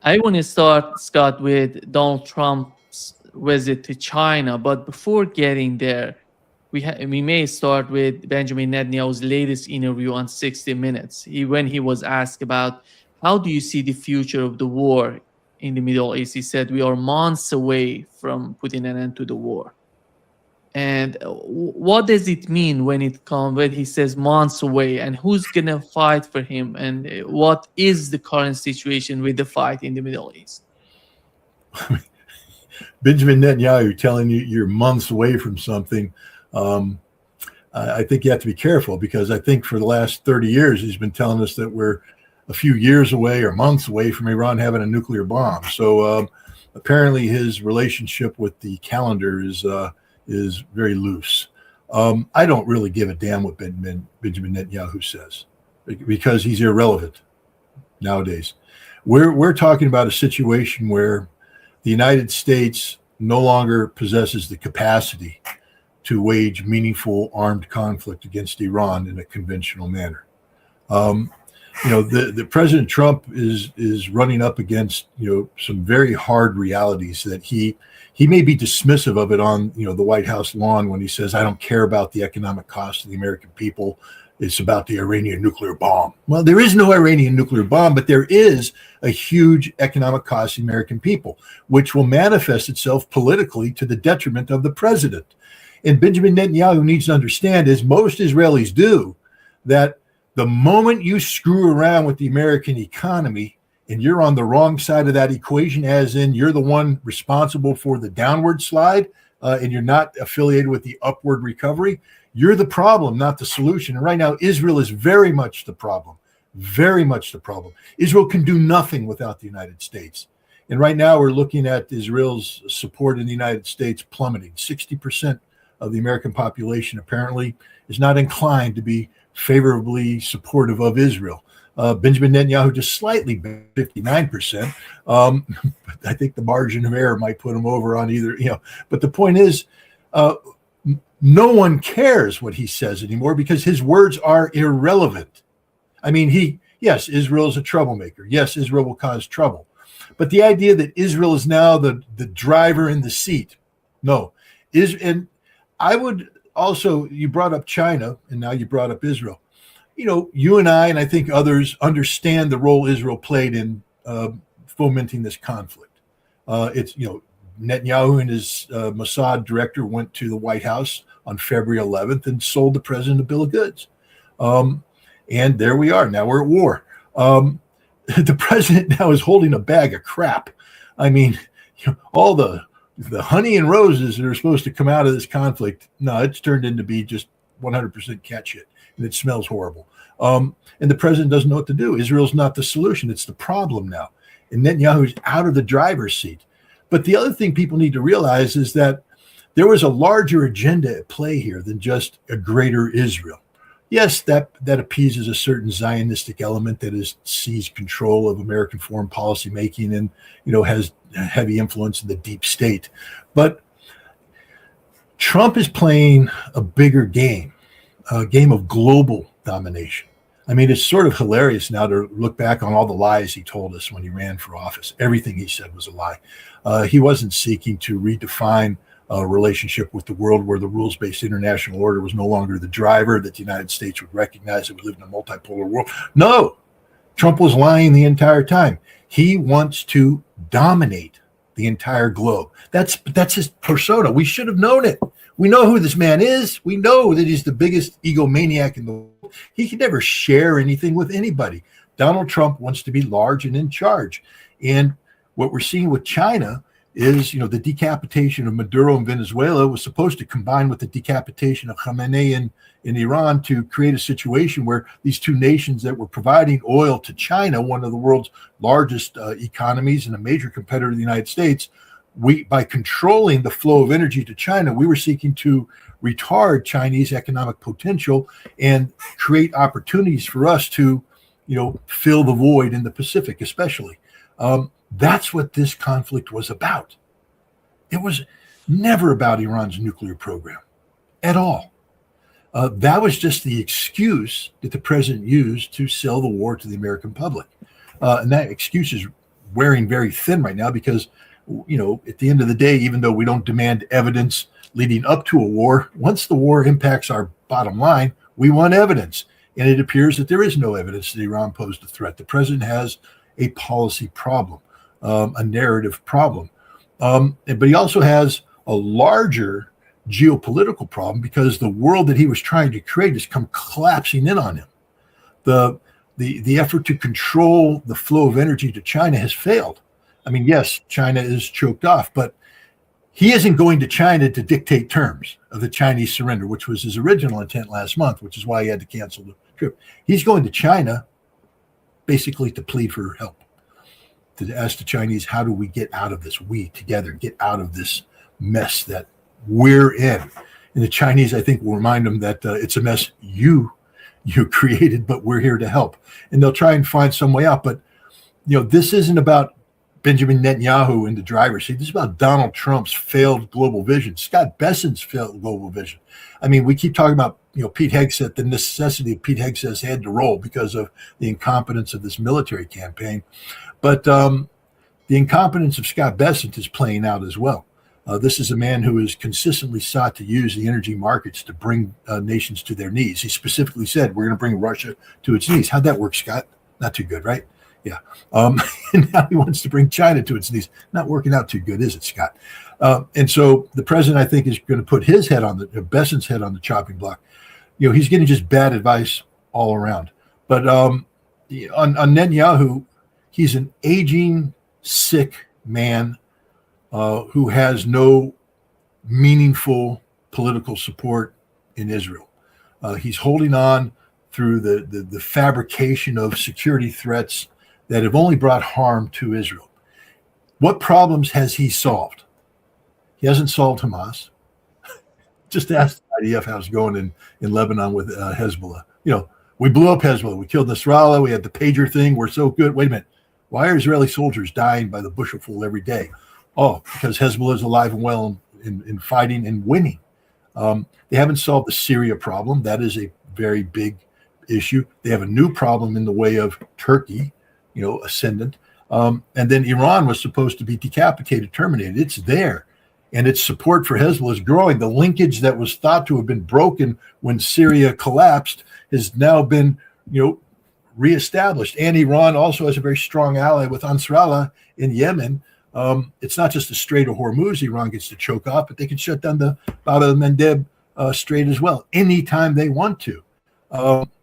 I want to start, Scott, with Donald Trump's visit to China. But before getting there, we may start with Benjamin Netanyahu's latest interview on 60 Minutes. When he was asked about how do you see the future of the war in the Middle East, he said, "We are months away from putting an end to the war." And what does it mean when he says months away, and who's gonna fight for him, and what is the current situation with the fight in the Middle East? Benjamin Netanyahu telling you you're months away from something. I think you have to be careful, because I think for the last 30 years he's been telling us that we're a few years away or months away from Iran having a nuclear bomb. So apparently his relationship with the calendar is very loose. I don't really give a damn what Benjamin Netanyahu says, because he's irrelevant nowadays. We're talking about a situation where the United States no longer possesses the capacity to wage meaningful armed conflict against Iran in a conventional manner. The President Trump is running up against some very hard realities that he may be dismissive of it on the White House lawn when he says, "I don't care about the economic cost of the American people. It's about the Iranian nuclear bomb." Well, there is no Iranian nuclear bomb, but there is a huge economic cost to the American people, which will manifest itself politically to the detriment of the president. And Benjamin Netanyahu needs to understand, as most Israelis do, that the moment you screw around with the American economy and you're on the wrong side of that equation, as in you're the one responsible for the downward slide and you're not affiliated with the upward recovery, you're the problem, not the solution. And right now, Israel is very much the problem, very much the problem. Israel can do nothing without the United States. And right now, we're looking at Israel's support in the United States plummeting. 60% of the American population apparently is not inclined to be favorably supportive of Israel. Benjamin Netanyahu just slightly, 59%. But I think the margin of error might put him over on either, But the point is, no one cares what he says anymore, because his words are irrelevant. I mean, yes, Israel is a troublemaker. Yes, Israel will cause trouble. But the idea that Israel is now the driver in the seat, no. And I would also, you brought up China, and now you brought up Israel. You and I think others understand the role Israel played in fomenting this conflict. Netanyahu and his Mossad director went to the White House on February 11th and sold the president a bill of goods. And there we are. Now we're at war. The president now is holding a bag of crap. I mean, all the honey and roses that are supposed to come out of this conflict, no, it's turned into be just 100% cat shit, and it smells horrible. And the president doesn't know what to do. Israel's not the solution. It's the problem now. And Netanyahu's out of the driver's seat. But the other thing people need to realize is that there was a larger agenda at play here than just a greater Israel. Yes, that appeases a certain Zionistic element that has seized control of American foreign policy making and, has heavy influence in the deep state. But Trump is playing a bigger game, a game of global domination. I mean, it's sort of hilarious now to look back on all the lies he told us when he ran for office. Everything he said was a lie. He wasn't seeking to redefine a relationship with the world where the rules-based international order was no longer the driver, that the United States would recognize that we live in a multipolar world. No, Trump was lying the entire time. He wants to dominate the entire globe. That's his persona. We should have known it. We know who this man is. We know that he's the biggest egomaniac in the world. He can never share anything with anybody. Donald Trump wants to be large and in charge. And what we're seeing with China is, the decapitation of Maduro in Venezuela was supposed to combine with the decapitation of Khamenei in Iran to create a situation where these two nations that were providing oil to China, one of the world's largest economies and a major competitor to the United States, by controlling the flow of energy to China, we were seeking to retard Chinese economic potential and create opportunities for us to, fill the void in the Pacific, especially. That's what this conflict was about. It was never about Iran's nuclear program at all. That was just the excuse that the president used to sell the war to the American public. And that excuse is wearing very thin right now because, at the end of the day, even though we don't demand evidence leading up to a war, once the war impacts our bottom line, we want evidence. And it appears that there is no evidence that Iran posed a threat. The president has a policy problem, a narrative problem. But he also has a larger geopolitical problem because the world that he was trying to create has come collapsing in on him. The effort to control the flow of energy to China has failed. I mean, yes, China is choked off, but he isn't going to China to dictate terms of the Chinese surrender, which was his original intent last month, which is why he had to cancel the trip. He's going to China basically to plead for help, to ask the Chinese, how do we get out of this? We together get out of this mess that we're in. And the Chinese, I think, will remind them that it's a mess you created, but we're here to help. And they'll try and find some way out. But, this isn't about Benjamin Netanyahu in the driver's seat. This is about Donald Trump's failed global vision, Scott Bessent's failed global vision. I mean, we keep talking about, Pete Hegseth, the necessity of Pete Hegseth's head to roll because of the incompetence of this military campaign. But the incompetence of Scott Bessent is playing out as well. This is a man who has consistently sought to use the energy markets to bring nations to their knees. He specifically said, we're going to bring Russia to its knees. How'd that work, Scott? Not too good, right? Yeah. And now he wants to bring China to its knees. Not working out too good, is it, Scott? And so the president, I think, is going to put his head on Bessent's head on the chopping block. He's getting just bad advice all around. But on Netanyahu, he's an aging, sick man who has no meaningful political support in Israel. He's holding on through the fabrication of security threats that have only brought harm to Israel. What problems has he solved? He hasn't solved Hamas. Just ask the IDF how it's going in Lebanon with Hezbollah. We blew up Hezbollah. We killed Nasrallah. We had the pager thing. We're so good. Wait a minute. Why are Israeli soldiers dying by the bushelful every day? Oh, because Hezbollah is alive and well in fighting and winning. They haven't solved the Syria problem. That is a very big issue. They have a new problem in the way of Turkey, ascendant. And then Iran was supposed to be decapitated, terminated. It's there. And its support for Hezbollah is growing. The linkage that was thought to have been broken when Syria collapsed has now been, reestablished. And Iran also has a very strong ally with Ansarallah in Yemen. It's not just the Strait of Hormuz Iran gets to choke off, but they can shut down the Bab el-Mandeb Strait as well anytime they want to.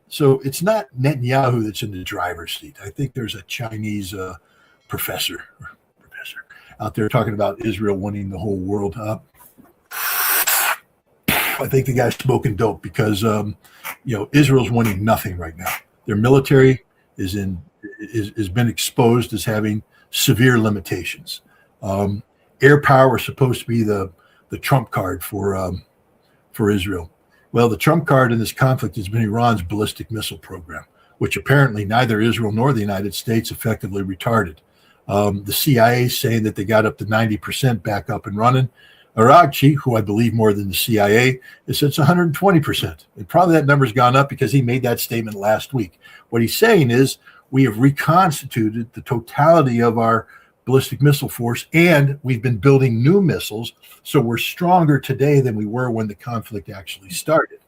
So it's not Netanyahu that's in the driver's seat. I think there's a Chinese professor out there talking about Israel winning the whole world. I think the guy's smoking dope because Israel's winning nothing right now. Their military has been exposed as having severe limitations. Air power was supposed to be the trump card for Israel. Well, the trump card in this conflict has been Iran's ballistic missile program, which apparently neither Israel nor the United States effectively retarded. The CIA is saying that they got up to 90% back up and running. Iraqi, who I believe more than the CIA, says it's 120%. And probably that number's gone up because he made that statement last week. What he's saying is we have reconstituted the totality of our ballistic missile force, and we've been building new missiles, so we're stronger today than we were when the conflict actually started.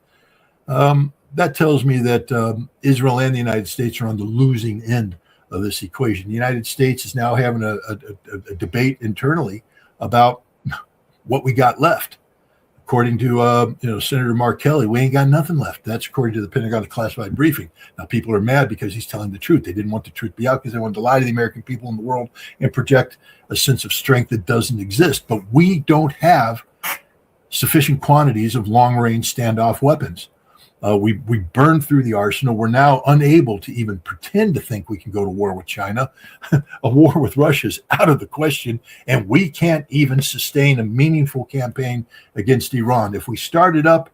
That tells me that Israel and the United States are on the losing end of this equation. The United States is now having a debate internally about what we got left. According to Senator Mark Kelly, we ain't got nothing left. That's according to the Pentagon classified briefing. Now, people are mad because he's telling the truth. They didn't want the truth to be out because they wanted to lie to the American people in the world and project a sense of strength that doesn't exist. But we don't have sufficient quantities of long-range standoff weapons. We burned through the arsenal. We're now unable to even pretend to think we can go to war with China. A war with Russia is out of the question, and we can't even sustain a meaningful campaign against Iran. If we start it up,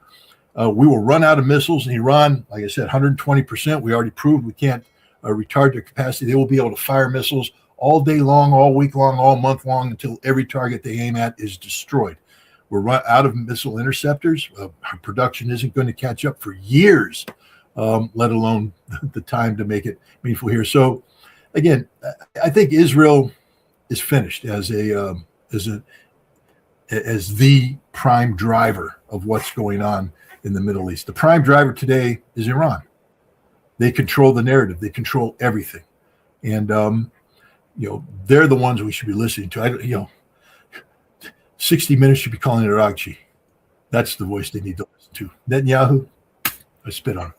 we will run out of missiles. And Iran, like I said, 120%. We already proved we can't retard their capacity. They will be able to fire missiles all day long, all week long, all month long until every target they aim at is destroyed. We're out of missile interceptors. Our production isn't going to catch up for years, let alone the time to make it meaningful here. So, again, I think Israel is finished as the prime driver of what's going on in the Middle East. The prime driver today is Iran. They control the narrative. They control everything, and they're the ones we should be listening to. 60 Minutes should be calling it Iraqi. That's the voice they need to listen to. Netanyahu, I spit on him.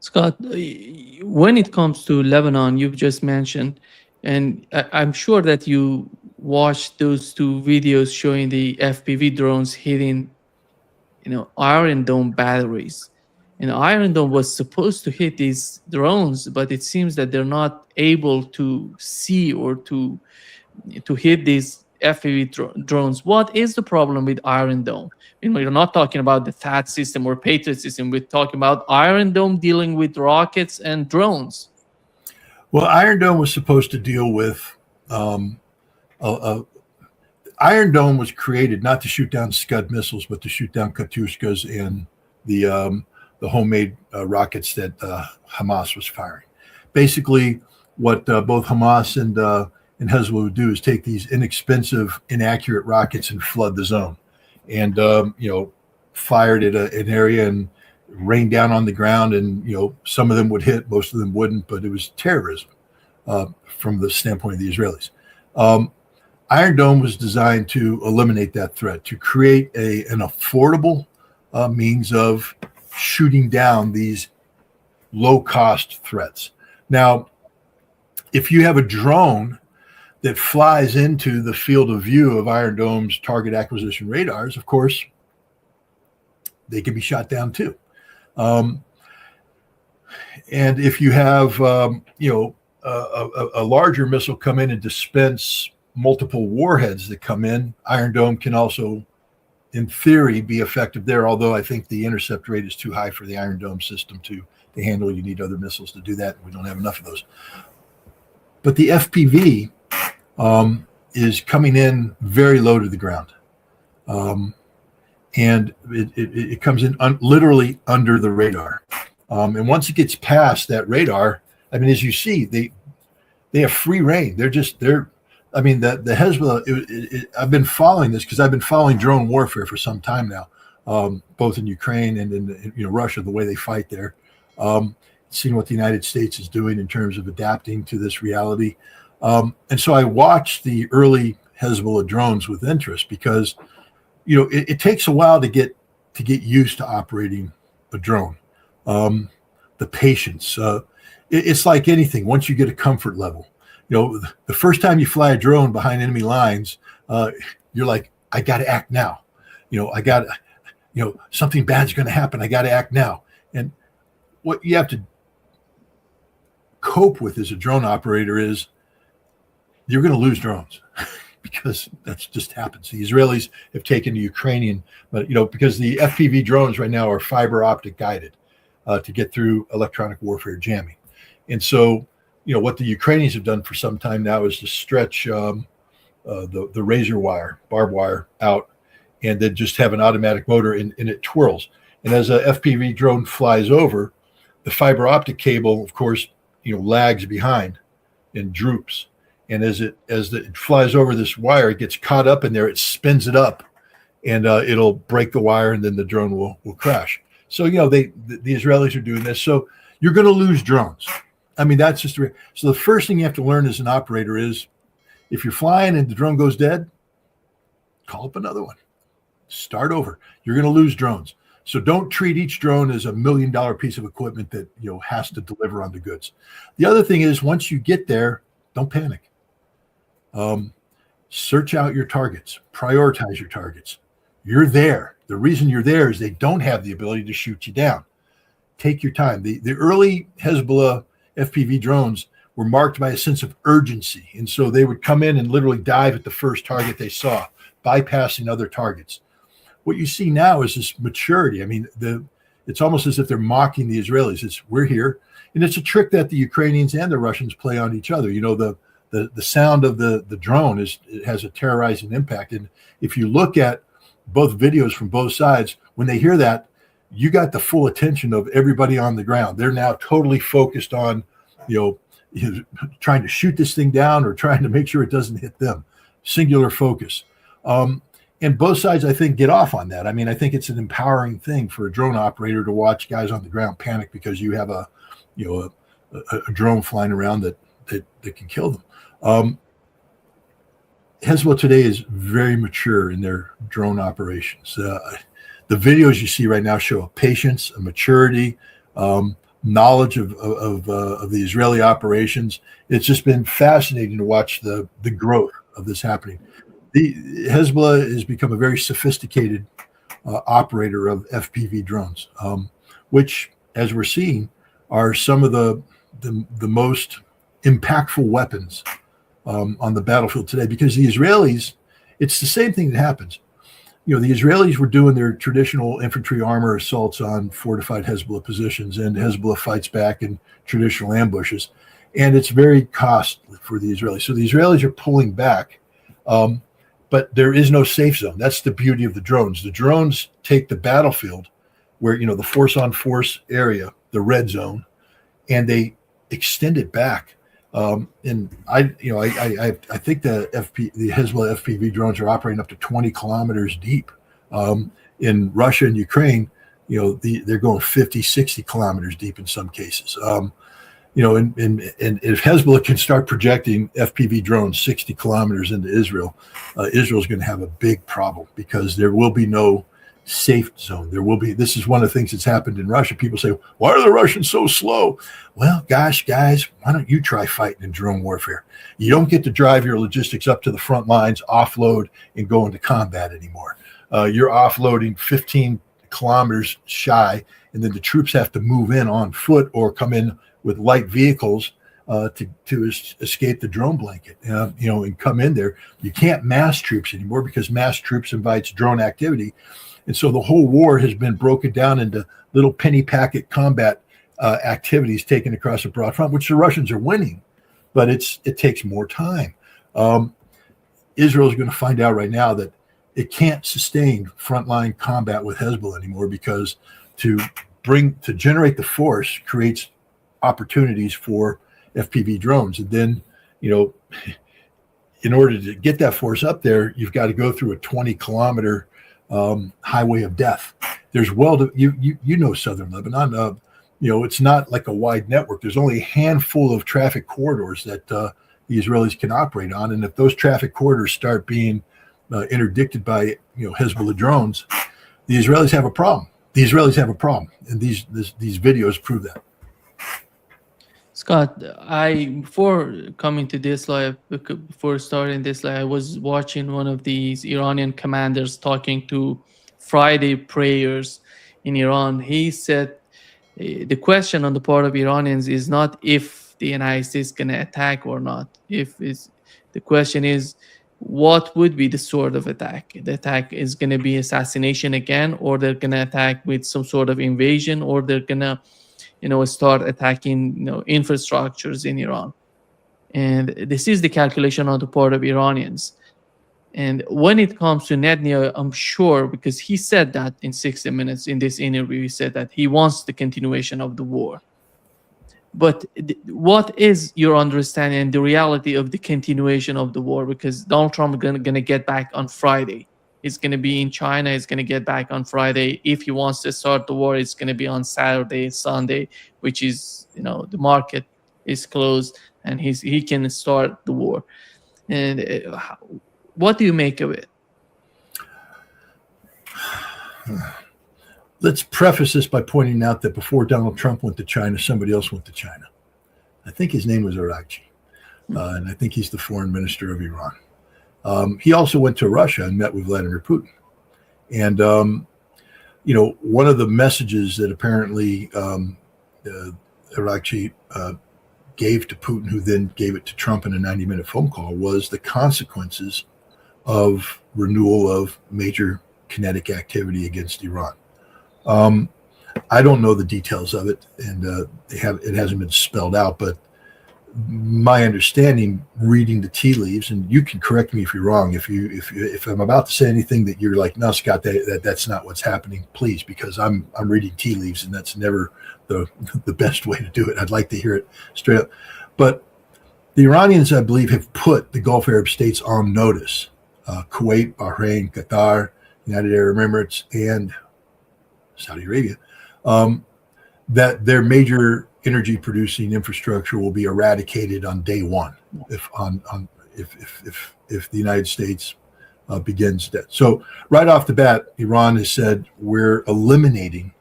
Scott, when it comes to Lebanon, you've just mentioned, and I'm sure that you watched those two videos showing the FPV drones hitting, Iron Dome batteries. And Iron Dome was supposed to hit these drones, but it seems that they're not able to see or to hit these FPV drones. What is the problem with Iron Dome? We're not talking about the THAAD system or Patriot system. We're talking about Iron Dome dealing with rockets and drones. Well, Iron Dome was supposed to deal with Iron Dome was created not to shoot down Scud missiles, but to shoot down Katyushkas and the homemade rockets that Hamas was firing. Basically, what both Hamas and Hezbollah would do is take these inexpensive, inaccurate rockets and flood the zone, and fired at an area and rained down on the ground, and some of them would hit, most of them wouldn't, but it was terrorism from the standpoint of the Israelis. Iron Dome was designed to eliminate that threat, to create an affordable means of shooting down these low-cost threats. Now, if you have a drone that flies into the field of view of Iron Dome's target acquisition radars, of course, they can be shot down too. And if you have, a larger missile come in and dispense multiple warheads that come in, Iron Dome can also, in theory, be effective there. Although I think the intercept rate is too high for the Iron Dome system to handle. You need other missiles to do that. We don't have enough of those. But the FPV is coming in very low to the ground. And it comes in literally under the radar. And once it gets past that radar, as you see, they have free reign. The Hezbollah, I've been following this because I've been following drone warfare for some time now, both in Ukraine and in Russia, the way they fight there. Seeing what the United States is doing in terms of adapting to this reality. And so I watched the early Hezbollah drones with interest because, it takes a while to get used to operating a drone. The patience, it's like anything. Once you get a comfort level, the first time you fly a drone behind enemy lines, you're like, I got to act now. Something bad's going to happen. I got to act now. And what you have to cope with as a drone operator is you're going to lose drones because that's just happens. The Israelis have taken the Ukrainian, but because the FPV drones right now are fiber optic guided to get through electronic warfare jamming. And so, what the Ukrainians have done for some time now is to stretch the razor wire, barbed wire out, and then just have an automatic motor and it twirls. And as a FPV drone flies over, the fiber optic cable, of course, lags behind and droops. And as it flies over this wire, it gets caught up in there, it spins it up, and it'll break the wire, and then the drone will crash. So, the Israelis are doing this. So you're going to lose drones. That's just so the first thing you have to learn as an operator is if you're flying and the drone goes dead, call up another one. Start over. You're going to lose drones. So don't treat each drone as $1 million piece of equipment that has to deliver on the goods. The other thing is once you get there, don't panic. Search out your targets, prioritize your targets. You're there. The reason you're there is they don't have the ability to shoot you down. Take your time. The early Hezbollah FPV drones were marked by a sense of urgency. And so they would come in and literally dive at the first target they saw, bypassing other targets. What you see now is this maturity. It's almost as if they're mocking the Israelis. We're here. And it's a trick that the Ukrainians and the Russians play on each other. The sound of the drone it has a terrorizing impact. And if you look at both videos from both sides, when they hear that, you got the full attention of everybody on the ground. They're now totally focused on, trying to shoot this thing down or trying to make sure it doesn't hit them. Singular focus. And both sides, I think, get off on that. I mean, I think it's an empowering thing for a drone operator to watch guys on the ground panic because you have a drone flying around that can kill them. Hezbollah today is very mature in their drone operations. The videos you see right now show a patience, a maturity, knowledge of the Israeli operations. It's just been fascinating to watch the growth of this happening. The Hezbollah has become a very sophisticated operator of FPV drones, which, as we're seeing, are some of the most impactful weapons on the battlefield today. Because the Israelis, it's the same thing that happens. The Israelis were doing their traditional infantry armor assaults on fortified Hezbollah positions, and Hezbollah fights back in traditional ambushes, and it's very costly for the Israelis. So the Israelis are pulling back. But there is no safe zone. That's the beauty of the drones. The drones take the battlefield where, the force on force area, the red zone, and they extend it back. And I think the Hezbollah FPV drones are operating up to 20 kilometers deep. In Russia and Ukraine, they're going 50, 60 kilometers deep in some cases. And if Hezbollah can start projecting FPV drones 60 kilometers into Israel, Israel's going to have a big problem because there will be no safe zone. This is one of the things that's happened in Russia. People say, why are the Russians so slow? Well, gosh, guys, why don't you try fighting in drone warfare? You don't get to drive your logistics up to the front lines, offload, and go into combat anymore. You're offloading 15 kilometers shy, and then the troops have to move in on foot or come in with light vehicles to escape the drone blanket, and come in there. You can't mass troops anymore because mass troops invites drone activity. And so the whole war has been broken down into little penny packet combat activities taken across a broad front, which the Russians are winning, but it takes more time. Israel is going to find out right now that it can't sustain frontline combat with Hezbollah anymore because to generate the force creates opportunities for FPV drones. And then, in order to get that force up there, you've got to go through a 20-kilometer highway of death. There's southern Lebanon. It's not like a wide network. There's only a handful of traffic corridors that the Israelis can operate on. And if those traffic corridors start being interdicted by Hezbollah drones, the Israelis have a problem. And these videos prove that. Scott, before coming to this live, before starting this live, I was watching one of these Iranian commanders talking to Friday prayers in Iran. He said the question on the part of Iranians is not if the United States is going to attack or not. The question is, what would be the sort of attack? The attack is going to be assassination again, or they're going to attack with some sort of invasion, or they're going to start attacking, infrastructures in Iran. And this is the calculation on the part of Iranians. And when it comes to Netanyahu, I'm sure, because he said that in 60 Minutes in this interview, he said that he wants the continuation of the war. But what is your understanding and the reality of the continuation of the war? Because Donald Trump is going to get back on Friday. He's going to be in China. He's going to get back on Friday. If he wants to start the war, it's going to be on Saturday, Sunday, which is, the market is closed and he can start the war. And what do you make of it? Let's preface this by pointing out that before Donald Trump went to China, somebody else went to China. I think his name was Iraqi, and I think he's the foreign minister of Iran. He also went to Russia and met with Vladimir Putin. And, one of the messages that apparently Iraqi gave to Putin, who then gave it to Trump in a 90-minute phone call, was the consequences of renewal of major kinetic activity against Iran. I don't know the details of it, and it hasn't been spelled out, but my understanding, reading the tea leaves, and you can correct me if you're wrong. If I'm about to say anything that you're like, no, Scott, that's not what's happening, please, because I'm reading tea leaves, and that's never the best way to do it. I'd like to hear it straight up. But the Iranians, I believe, have put the Gulf Arab states on notice. Kuwait, Bahrain, Qatar, United Arab Emirates, and Saudi Arabia, that their major energy producing infrastructure will be eradicated on day one if the United States begins that. So right off the bat, Iran has said we're eliminating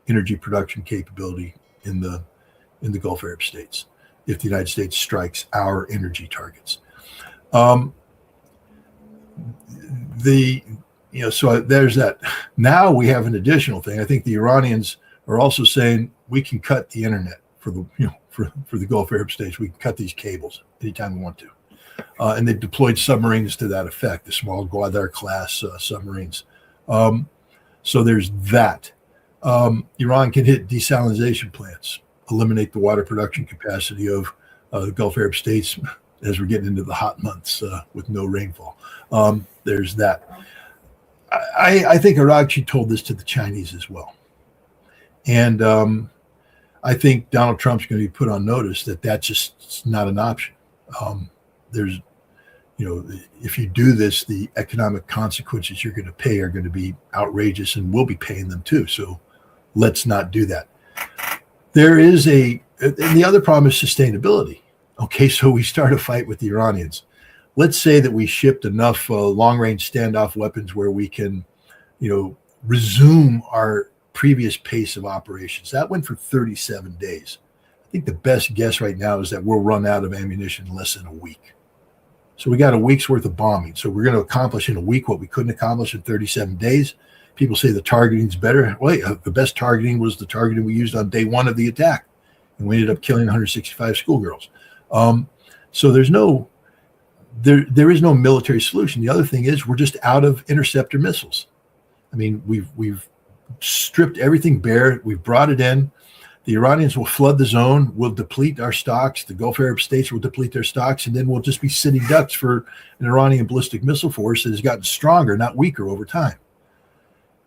energy production capability in the Gulf Arab states if the United States strikes our energy targets. So there's that. Now we have an additional thing. I think the Iranians are also saying we can cut the internet for the for the Gulf Arab states. We can cut these cables anytime we want to, and they've deployed submarines to that effect, the small Gwadar class submarines. So there's that. Iran can hit desalination plants, eliminate the water production capacity of the Gulf Arab states as we're getting into the hot months with no rainfall. There's that. I think Iraqi told this to the Chinese as well. And I think Donald Trump's going to be put on notice that that's just not an option. There's, if you do this, the economic consequences you're going to pay are going to be outrageous, and we'll be paying them too. So let's not do that. There is and the other problem is sustainability. Okay, so we start a fight with the Iranians. Let's say that we shipped enough long-range standoff weapons where we can, resume our previous pace of operations. That went for 37 days. I think the best guess right now is that we'll run out of ammunition in less than a week. So we got a week's worth of bombing. So we're going to accomplish in a week what we couldn't accomplish in 37 days. People say the targeting's better. Well, the best targeting was the targeting we used on day one of the attack, and we ended up killing 165 schoolgirls. So there is no military solution. The other thing is we're just out of interceptor missiles. I mean, we've stripped everything bare. We've brought it in. The Iranians will flood the zone. We'll deplete our stocks. The Gulf Arab states will deplete their stocks, and then we'll just be sitting ducks for an Iranian ballistic missile force that has gotten stronger, not weaker over time.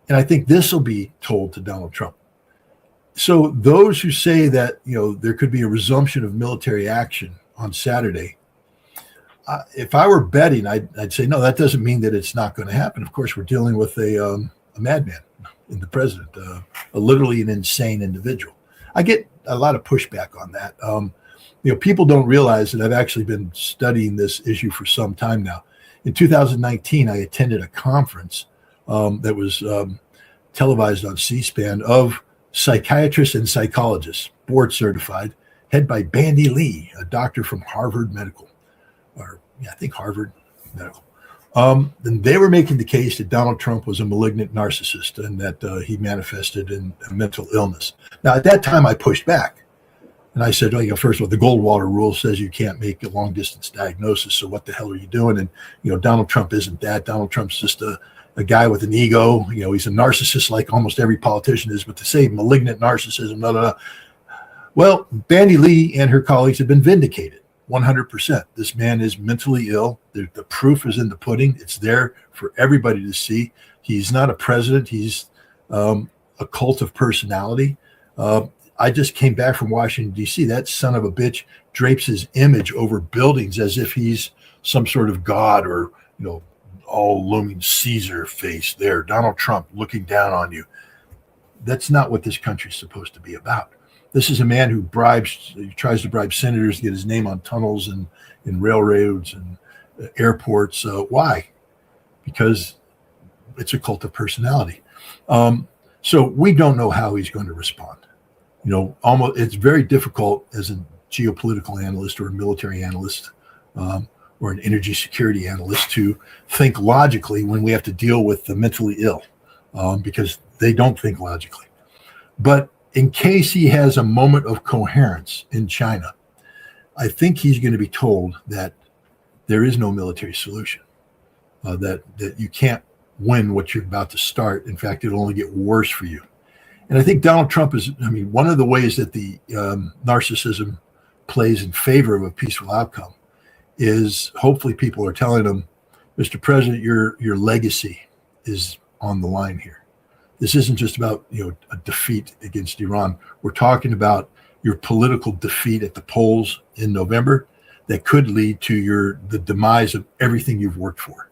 And I think this will be told to Donald Trump. So those who say that, there could be a resumption of military action on Saturday, if I were betting, I'd say, no, that doesn't mean that it's not going to happen. Of course, we're dealing with a madman in the president, literally an insane individual. I get a lot of pushback on that. People don't realize that I've actually been studying this issue for some time now. In 2019, I attended a conference that was televised on C-SPAN of psychiatrists and psychologists, board certified, head by Bandy Lee, a doctor from Harvard Medical, I think Harvard Medical. And they were making the case that Donald Trump was a malignant narcissist and that he manifested in a mental illness. Now, at that time, I pushed back. And I said, first of all, the Goldwater rule says you can't make a long-distance diagnosis, so what the hell are you doing? And, Donald Trump isn't that. Donald Trump's just a guy with an ego. He's a narcissist like almost every politician is, but to say malignant narcissism, Well, Bandy Lee and her colleagues have been vindicated. 100%. This man is mentally ill. The proof is in the pudding. It's there for everybody to see. He's not a president. He's a cult of personality. I just came back from Washington, D.C. That son of a bitch drapes his image over buildings as if he's some sort of god or, all looming Caesar face there. Donald Trump looking down on you. That's not what this country's supposed to be about. This is a man who tries to bribe senators to get his name on tunnels and railroads and airports. Why? Because it's a cult of personality. So we don't know how he's going to respond. It's very difficult as a geopolitical analyst or a military analyst or an energy security analyst to think logically when we have to deal with the mentally ill because they don't think logically. But in case he has a moment of coherence in China, I think he's going to be told that there is no military solution, that you can't win what you're about to start. In fact, it'll only get worse for you. And I think Donald Trump one of the ways that the narcissism plays in favor of a peaceful outcome is hopefully people are telling him, Mr. President, your legacy is on the line here. This isn't just about a defeat against Iran. We're talking about your political defeat at the polls in November that could lead to the demise of everything you've worked for.